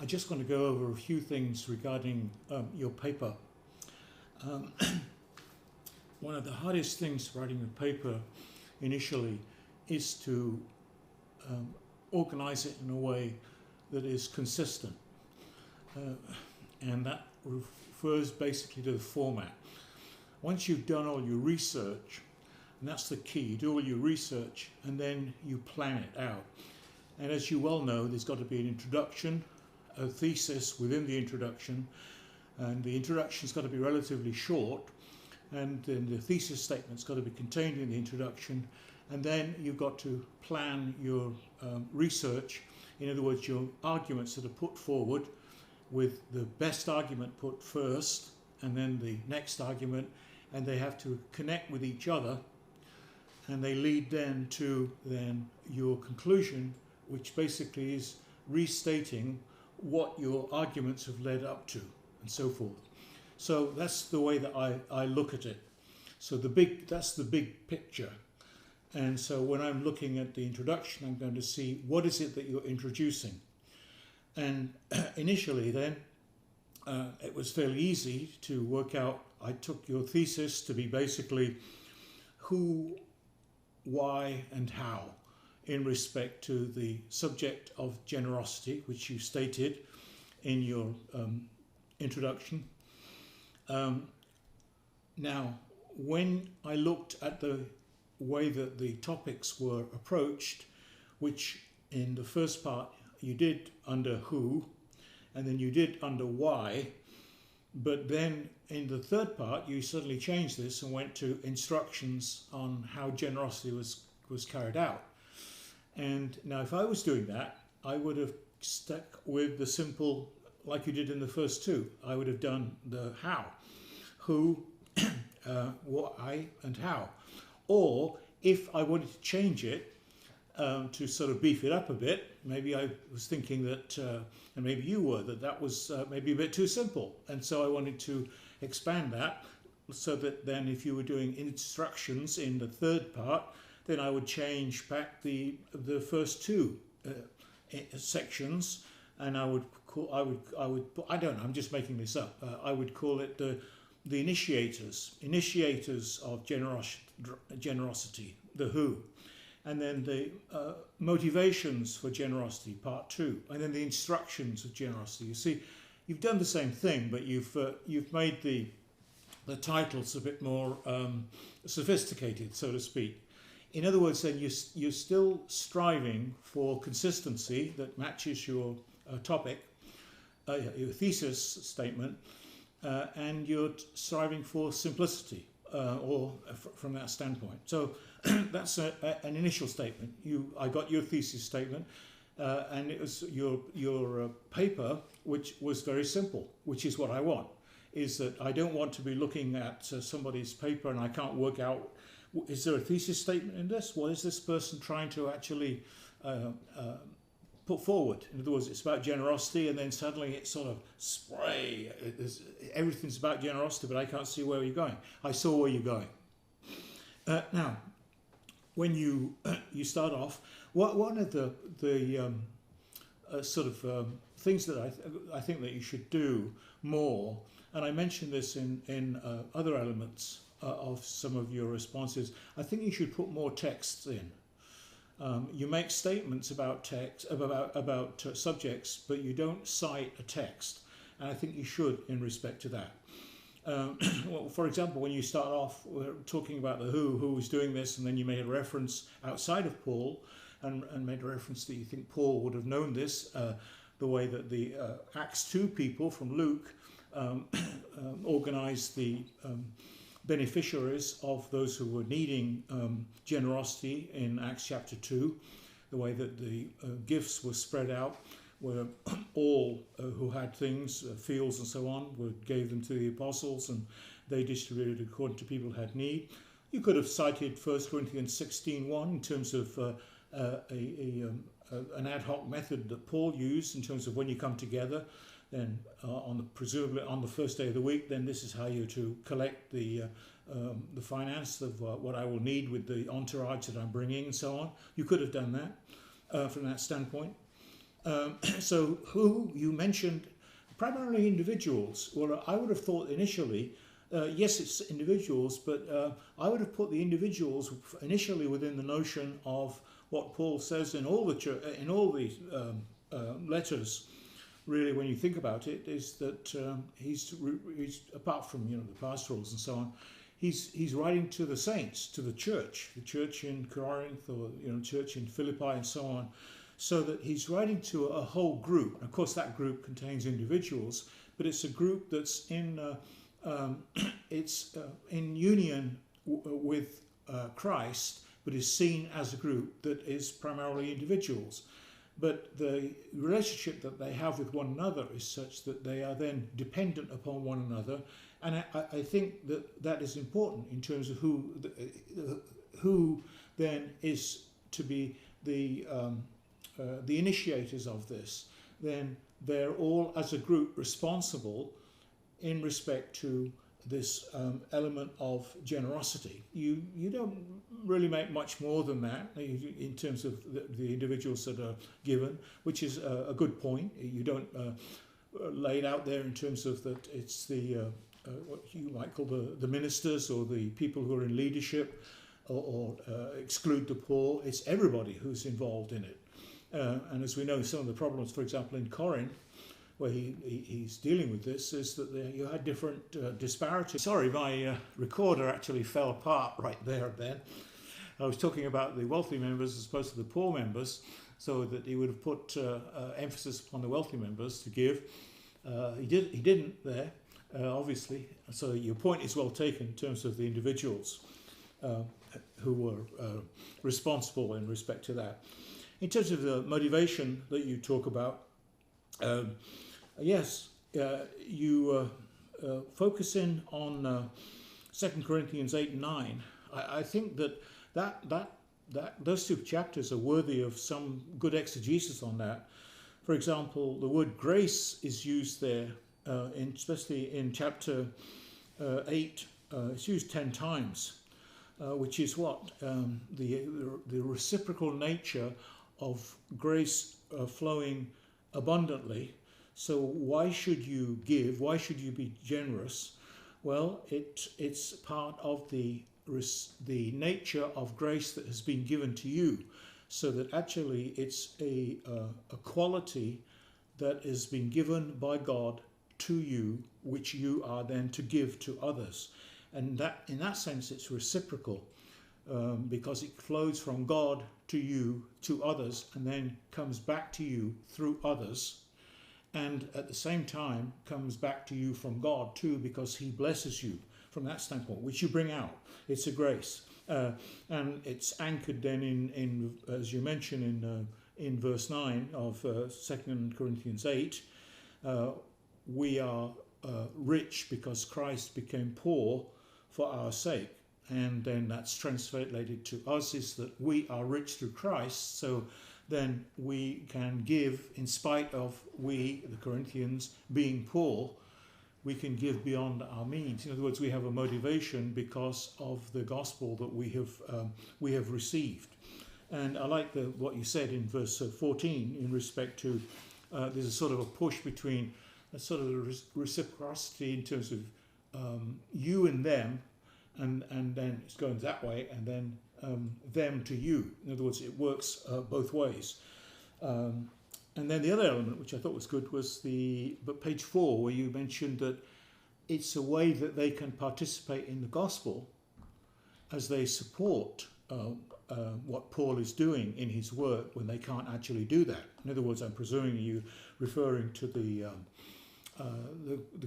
I just want to go over a few things regarding your paper. One of the hardest things writing a paper initially is to organize it in a way that is consistent. And that refers basically to the format. Once you've done all your research, and that's the key, you do all your research and then you plan it out. And as you well know, there's got to be an introduction, a thesis within the introduction, and the introduction's got to be relatively short, and then the thesis statement's got to be contained in the introduction, and then you've got to plan your research. In other words, your arguments that are put forward, with the best argument put first and then the next argument, and they have to connect with each other, and they lead then to your conclusion, which basically is restating what your arguments have led up to and so forth. So that's the way that I look at it. So that's the big picture. And so when I'm looking at the introduction, I'm going to see what is it that you're introducing. And initially then, it was fairly easy to work out. I took your thesis to be basically who, why, and how in respect to the subject of generosity, which you stated in your introduction. Now, when I looked at the way that the topics were approached, which in the first part you did under who, and then you did under why, but then in the third part you suddenly changed this and went to instructions on how generosity was carried out. And now if I was doing that, I would have stuck with the simple, like you did in the first two. I would have done the how, who, why, and how. Or if I wanted to change it to sort of beef it up a bit, maybe I was thinking that, and maybe you were, that was maybe a bit too simple. And so I wanted to expand that so that then if you were doing instructions in the third part, then I would change back the first two sections, and I would I don't know, I'm just making this up. I would call it the initiators of generosity, the who, and then the motivations for generosity, part two, and then the instructions of generosity. You see, you've done the same thing, but you've made the titles a bit more sophisticated, so to speak. In other words, then you're still striving for consistency that matches your topic, your thesis statement, and you're striving for simplicity, from that standpoint. So that's an initial statement. I got your thesis statement, and it was your paper, which was very simple, which is what I want. Is that I don't want to be looking at somebody's paper and I can't work out, is there a thesis statement in this? What is this person trying to actually put forward? In other words, it's about generosity, and then suddenly it's sort of spray. Everything's about generosity, but I can't see where you're going. I saw where you're going. Now, when you start off, one of the sort of things that I think that you should do more, and I mentioned this in other elements of some of your responses, I think you should put more texts in. You make statements about text, about subjects, but you don't cite a text, and I think you should in respect to that. Well, for example, when you start off talking about the who was doing this, and then you made a reference outside of Paul, and made a reference that you think Paul would have known this, the way that the Acts 2 people from Luke organized the beneficiaries of those who were needing generosity in Acts chapter 2, the way that the gifts were spread out, where all who had things, fields and so on, gave them to the apostles, and they distributed according to people who had need. You could have cited 1 Corinthians 16:1 in terms of an ad hoc method that Paul used in terms of when you come together, then presumably on the first day of the week, then this is how you're to collect the finance of what I will need with the entourage that I'm bringing and so on. You could have done that from that standpoint. So who you mentioned, primarily individuals. Well, I would have thought initially, yes, it's individuals, but I would have put the individuals initially within the notion of what Paul says in all the letters. Really, when you think about it, is that he's apart from the pastorals and so on, he's writing to the saints, to the church in Corinth, or church in Philippi and so on, so that he's writing to a whole group. Of course, that group contains individuals, but it's a group that's in in union with Christ, but is seen as a group that is primarily individuals. But the relationship that they have with one another is such that they are then dependent upon one another. And I think that is important in terms of who then is to be the initiators of this. Then they're all, as a group, responsible in respect to this element of generosity. You don't really make much more than that in terms of the individuals that are given, which is a good point. You don't lay it out there in terms of that it's the what you might call the ministers or the people who are in leadership, or exclude the poor. It's everybody who's involved in it. And as we know, some of the problems, for example, in Corinth, where he's dealing with this, is that you had different disparities. Sorry, my recorder actually fell apart right there and then. I was talking about the wealthy members as opposed to the poor members, so that he would have put emphasis upon the wealthy members to give. He didn't there, obviously. So your point is well taken in terms of the individuals who were responsible in respect to that. In terms of the motivation that you talk about, yes, you focus in on 2 Corinthians 8 and 9. I think that those two chapters are worthy of some good exegesis on that. For example, the word grace is used there, especially in chapter 8. It's used 10 times, which is what? The reciprocal nature of grace flowing abundantly. So why should you give? Why should you be generous? Well, it's part of the nature of grace that has been given to you, so that actually it's a quality that has been given by God to you, which you are then to give to others. And that, in that sense, it's reciprocal, because it flows from God to you, to others, and then comes back to you through others, and at the same time comes back to you from God too, because he blesses you from that standpoint, which you bring out. It's a grace, and it's anchored then in as you mentioned in verse 9 of 2 Corinthians 8. We are rich because Christ became poor for our sake. And then that's translated to us is that we are rich through Christ, so then we can give in spite of we, the Corinthians, being poor. We can give beyond our means. In other words, we have a motivation because of the gospel that we have received. And I like what you said in verse 14 in respect to there's a sort of a push between a sort of reciprocity in terms of you and them, and then it's going that way, and then them to you. In other words, it works both ways. And then the other element, which I thought was good, was page 4, where you mentioned that it's a way that they can participate in the gospel as they support what Paul is doing in his work when they can't actually do that. In other words, I'm presuming you referring to the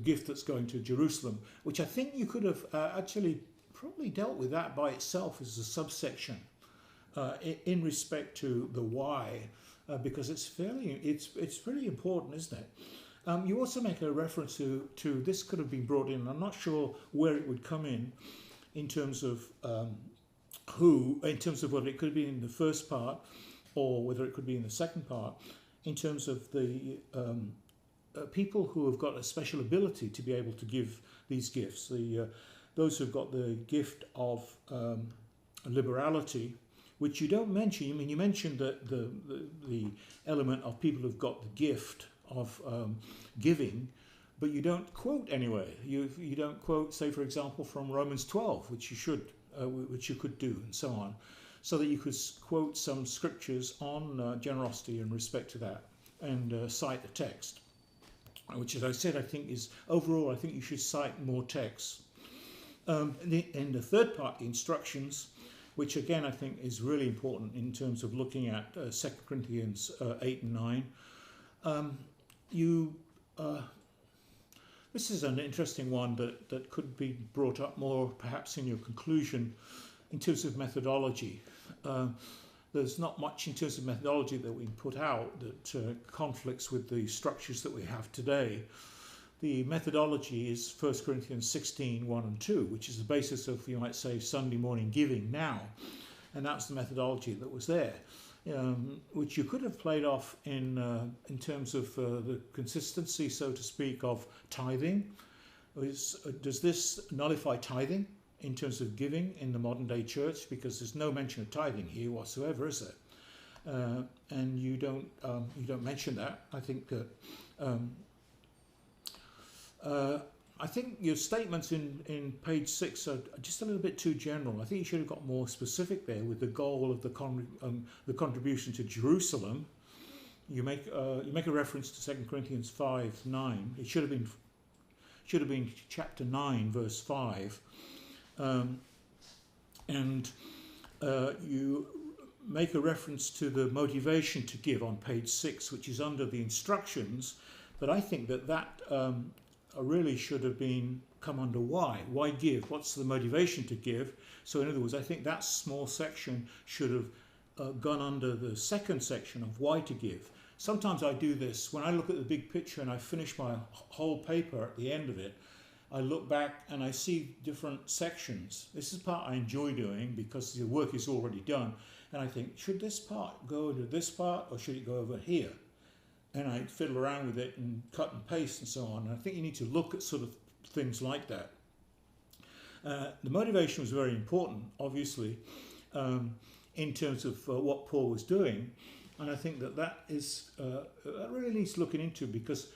gift that's going to Jerusalem, which I think you could have actually probably dealt with that by itself as a subsection in respect to the why, because it's pretty important, isn't it? You also make a reference to this could have been brought in. I'm not sure where it would come in terms of in terms of whether it could be in the first part or whether it could be in the second part, in terms of the people who have got a special ability to be able to give these gifts. Those who've got the gift of liberality, which you don't mention. I mean, you mentioned that the element of people who've got the gift of giving, but you don't quote anywhere. You don't quote, say, for example, from Romans 12, which you should, which you could do, and so on, so that you could quote some scriptures on generosity in respect to that, and cite a text, which, as I said, I think is overall. I think you should cite more texts. In the third part, the instructions, which again I think is really important in terms of looking at 2 Corinthians 8 and 9. This is an interesting one that could be brought up more perhaps in your conclusion in terms of methodology. There's not much in terms of methodology that we put out that conflicts with the structures that we have today. The methodology is 1 Corinthians 16, 1 and 2, which is the basis of, you might say, Sunday morning giving now. And that's the methodology that was there, which you could have played off in terms of the consistency, so to speak, of tithing. Does this nullify tithing in terms of giving in the modern day church? Because there's no mention of tithing here whatsoever, is there? And you don't mention that. I think that I think your statements in page 6 are just a little bit too general. I think you should have got more specific there with the goal of the contribution to Jerusalem. You make a reference to 2 Corinthians 5:9. It should have been chapter 9, verse 5. And you make a reference to the motivation to give on page 6, which is under the instructions. But I think that really should have come under why. Why give? What's the motivation to give? So in other words, I think that small section should have gone under the second section of why to give. Sometimes I do this. When I look at the big picture and I finish my whole paper at the end of it, I look back and I see different sections. This is the part I enjoy doing because the work is already done. And I think, should this part go to this part or should it go over here? And I fiddle around with it and cut and paste and so on. And I think you need to look at sort of things like that. The motivation was very important, obviously, in terms of what Paul was doing. And I think that really needs looking into, because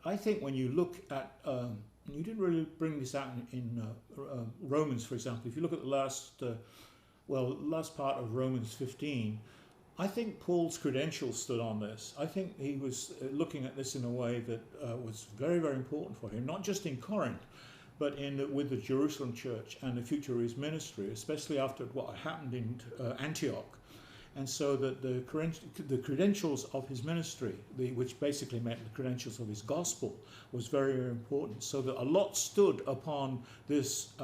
I think when you look at, you didn't really bring this out in Romans, for example. If you look at the last part of Romans 15, I think Paul's credentials stood on this. I think he was looking at this in a way that was very, very important for him, not just in Corinth, but with the Jerusalem church and the future of his ministry, especially after what happened in Antioch. And so that the credentials of his ministry, which basically meant the credentials of his gospel, was very, very important. So that a lot stood upon this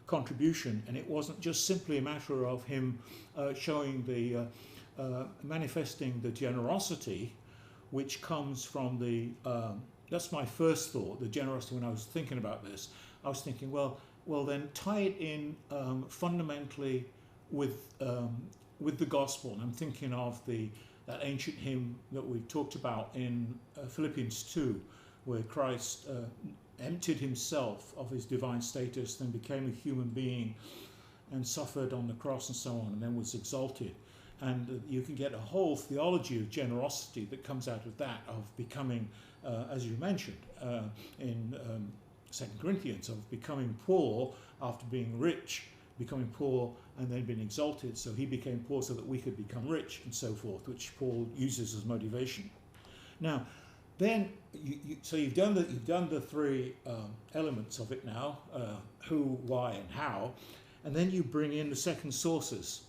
contribution, and it wasn't just simply a matter of him showing manifesting the generosity which comes from that's my first thought, the generosity. When I was thinking about this, I was thinking, well then tie it in fundamentally with the gospel. And I'm thinking of that ancient hymn that we talked about in Philippians 2, where Christ emptied himself of his divine status, then became a human being and suffered on the cross and so on, and then was exalted. And you can get a whole theology of generosity that comes out of that, of becoming, as you mentioned in 2 Corinthians, of becoming poor after being rich, becoming poor and then being exalted. So he became poor so that we could become rich, and so forth, which Paul uses as motivation. Now, then, so you've done the three elements of it now: who, why, and how, and then you bring in the second sources.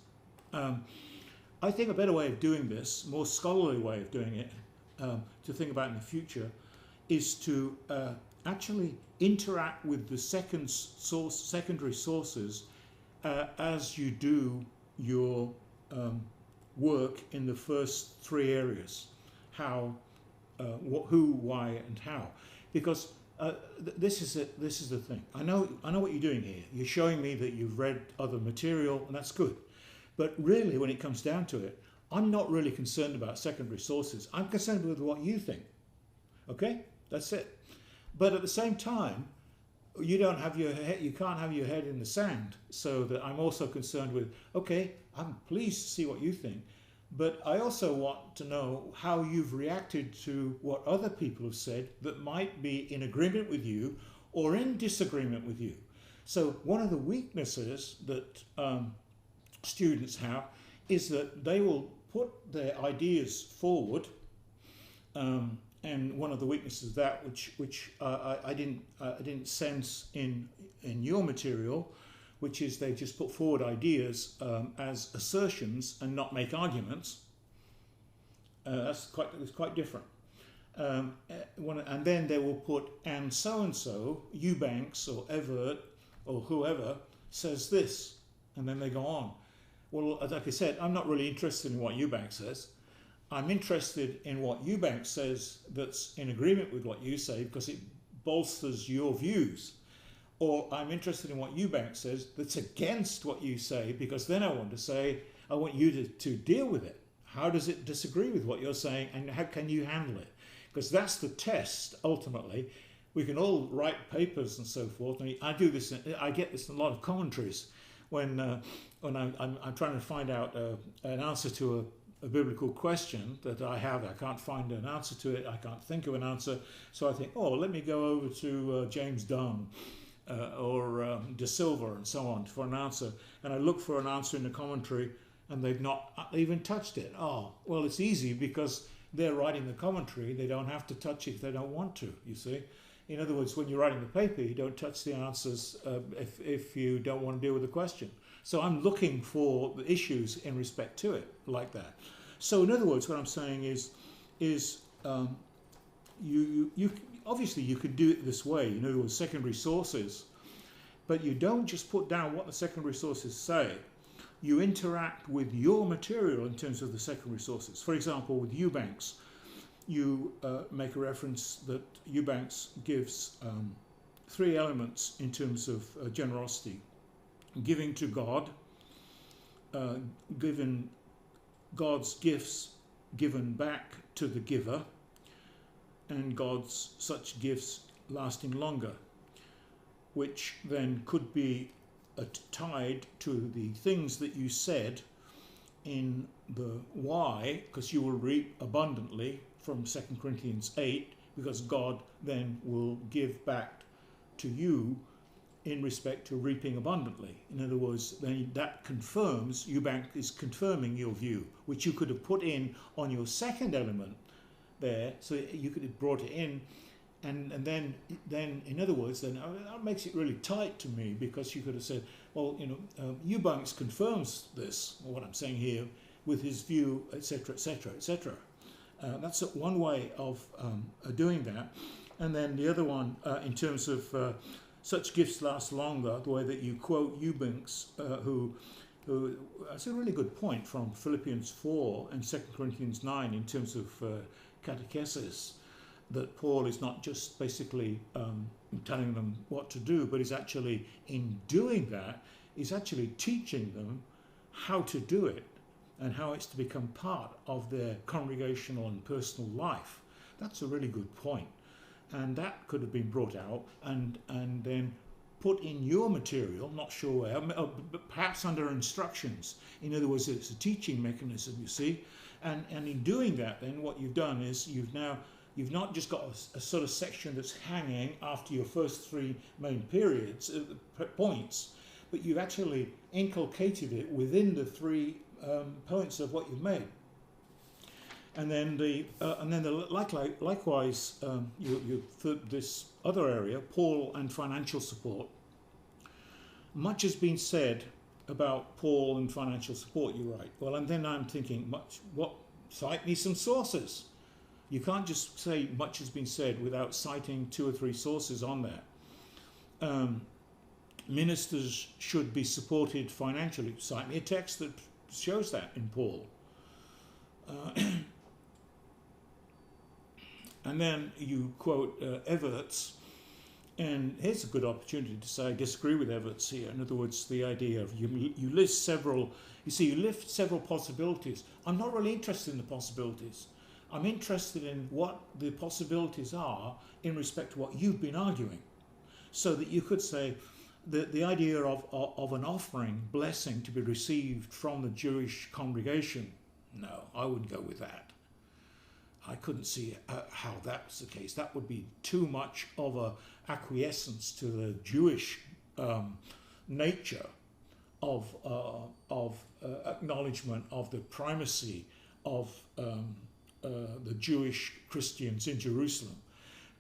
I think a better way of doing this, more scholarly way of doing it, to think about in the future, is to actually interact with the secondary sources as you do your work in the first three areas: how, who, why, and how. Because this is the thing. I know what you're doing here. You're showing me that you've read other material, and that's good. But really, when it comes down to it, I'm not really concerned about secondary sources. I'm concerned with what you think. Okay, that's it. But at the same time, you can't have your head in the sand. So that I'm also concerned with, okay, I'm pleased to see what you think. But I also want to know how you've reacted to what other people have said that might be in agreement with you or in disagreement with you. So one of the weaknesses that students have is that they will put their ideas forward, and one of the weaknesses of that, which I didn't sense in your material, which is they just put forward ideas as assertions and not make arguments. It's quite different. And then they will put, and so, Eubanks or Everett or whoever says this, and then they go on. Well, like I said, I'm not really interested in what Eubanks says. I'm interested in what Eubanks says that's in agreement with what you say because it bolsters your views. Or I'm interested in what Eubanks says that's against what you say, because then I want you to deal with it. How does it disagree with what you're saying, and how can you handle it? Because that's the test, ultimately. We can all write papers and so forth. And I do this, I get this in a lot of commentaries when I'm trying to find out an answer to a biblical question that I have. I can't find an answer to it. I can't think of an answer. So I think, oh, let me go over to James Dunn or De Silva and so on for an answer. And I look for an answer in the commentary and they've not even touched it. Oh, well, it's easy because they're writing the commentary. They don't have to touch it if they don't want to, you see. In other words, when you're writing the paper, you don't touch the answers if you don't want to deal with the question. So I'm looking for the issues in respect to it, like that. So in other words, what I'm saying is you obviously you could do it this way. In other words, secondary sources, but you don't just put down what the secondary sources say. You interact with your material in terms of the secondary sources. For example, with Eubanks, you make a reference that Eubanks gives 3 elements in terms of generosity: giving to God, given God's gifts given back to the giver, and God's such gifts lasting longer, which then could be tied to the things that you said in the why, because you will reap abundantly from 2 Corinthians 8, because God then will give back to you in respect to reaping abundantly. In other words, then that confirms, Eubank is confirming your view, which you could have put in on your second element there, so you could have brought it in, and then in other words, then that makes it really tight to me, because you could have said, well, you know, Eubanks confirms this, what I'm saying here, with his view, etc., etc., etc. That's one way of doing that. And then the other one, in terms of such gifts last longer, the way that you quote Eubanks, who that's a really good point from Philippians 4 and 2 Corinthians 9 in terms of catechesis, that Paul is not just basically telling them what to do, but is actually, in doing that, is actually teaching them how to do it and how it's to become part of their congregational and personal life. That's a really good point. And that could have been brought out and then put in your material, not sure where, but perhaps under instructions. In other words, it's a teaching mechanism, you see. And in doing that, then what you've done is you've not just got a sort of section that's hanging after your first 3 main periods, points, but you've actually inculcated it within the 3 points of what you've made. And then likewise, this other area, Paul and financial support. Much has been said about Paul and financial support, you write. Well, and then I'm thinking, cite me some sources. You can't just say much has been said without citing 2 or 3 sources on that. Ministers should be supported financially. Cite me a text that shows that in Paul. And then you quote Everts, and here's a good opportunity to say I disagree with Everts here. In other words, the idea of you list several, you lift several possibilities. I'm not really interested in the possibilities. I'm interested in what the possibilities are in respect to what you've been arguing. So that you could say, the idea of an offering, blessing to be received from the Jewish congregation, no, I wouldn't go with that. I couldn't see how that was the case. That would be too much of a acquiescence to the Jewish nature of acknowledgement of the primacy of the Jewish Christians in Jerusalem.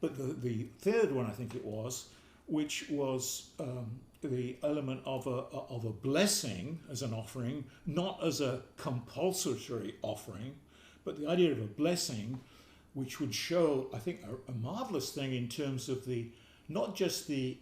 But the third one, I think it was, which was the element of a blessing as an offering, not as a compulsory offering, but the idea of a blessing which would show, I think, a marvelous thing in terms of not just the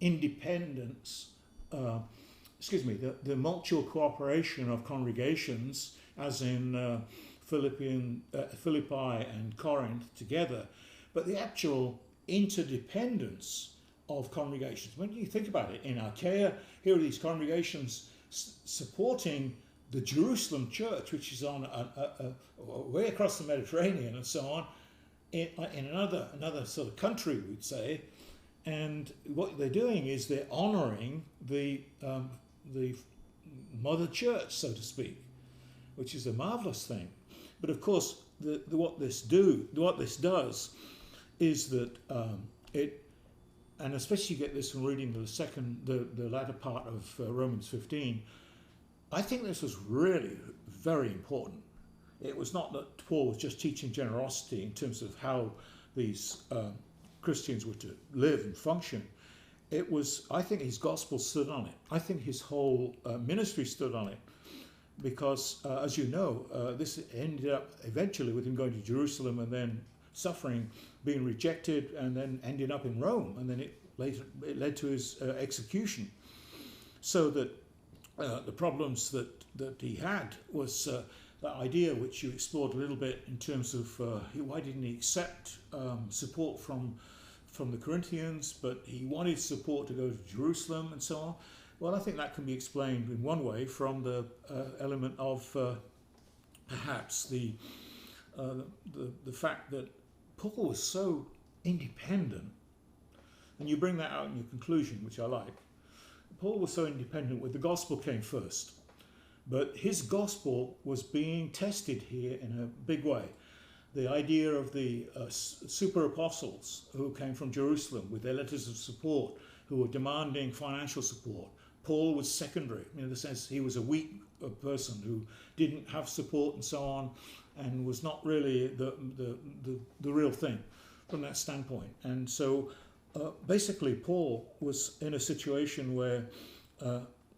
independence, the mutual cooperation of congregations, as in Philippi and Corinth together, but the actual interdependence of congregations. When you think about it, in Achaia, here are these congregations supporting the Jerusalem church, which is on way across the Mediterranean and so on, in another sort of country, we'd say. And what they're doing is they're honouring the mother church, so to speak, which is a marvellous thing. But of course, what this does is that and especially you get this from reading the latter part of Romans 15. I think this was really very important. It was not that Paul was just teaching generosity in terms of how these Christians were to live and function. It was, I think his gospel stood on it. I think his whole ministry stood on it. Because, as you know, this ended up eventually with him going to Jerusalem and then suffering, being rejected, and then ending up in Rome. And then it led to his execution. So that the problems that he had was the idea which you explored a little bit in terms of why didn't he accept support from the Corinthians, but he wanted support to go to Jerusalem and so on. Well, I think that can be explained in one way from the element of perhaps the fact that Paul was so independent, and you bring that out in your conclusion, which I like. Paul was so independent where the gospel came first, but his gospel was being tested here in a big way. The idea of the super apostles who came from Jerusalem with their letters of support, who were demanding financial support. Paul was secondary, in the sense he was a weak person who didn't have support and so on, and was not really the real thing from that standpoint. And so basically Paul was in a situation where,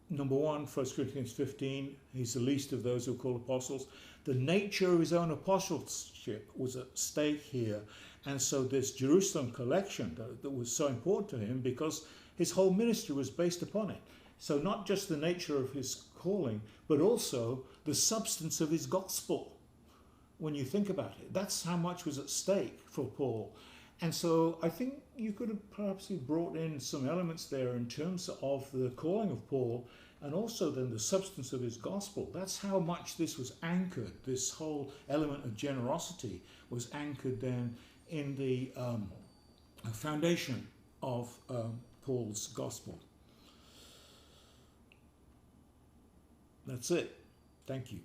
number one, 1 Corinthians 15, he's the least of those who are called apostles. The nature of his own apostleship was at stake here. And so this Jerusalem collection that was so important to him, because his whole ministry was based upon it. So not just the nature of his calling, but also the substance of his gospel. When you think about it, that's how much was at stake for Paul. And so I think you could have perhaps brought in some elements there in terms of the calling of Paul, and also then the substance of his gospel. That's how much this was anchored. This whole element of generosity was anchored then in the foundation of Paul's gospel. That's it. Thank you.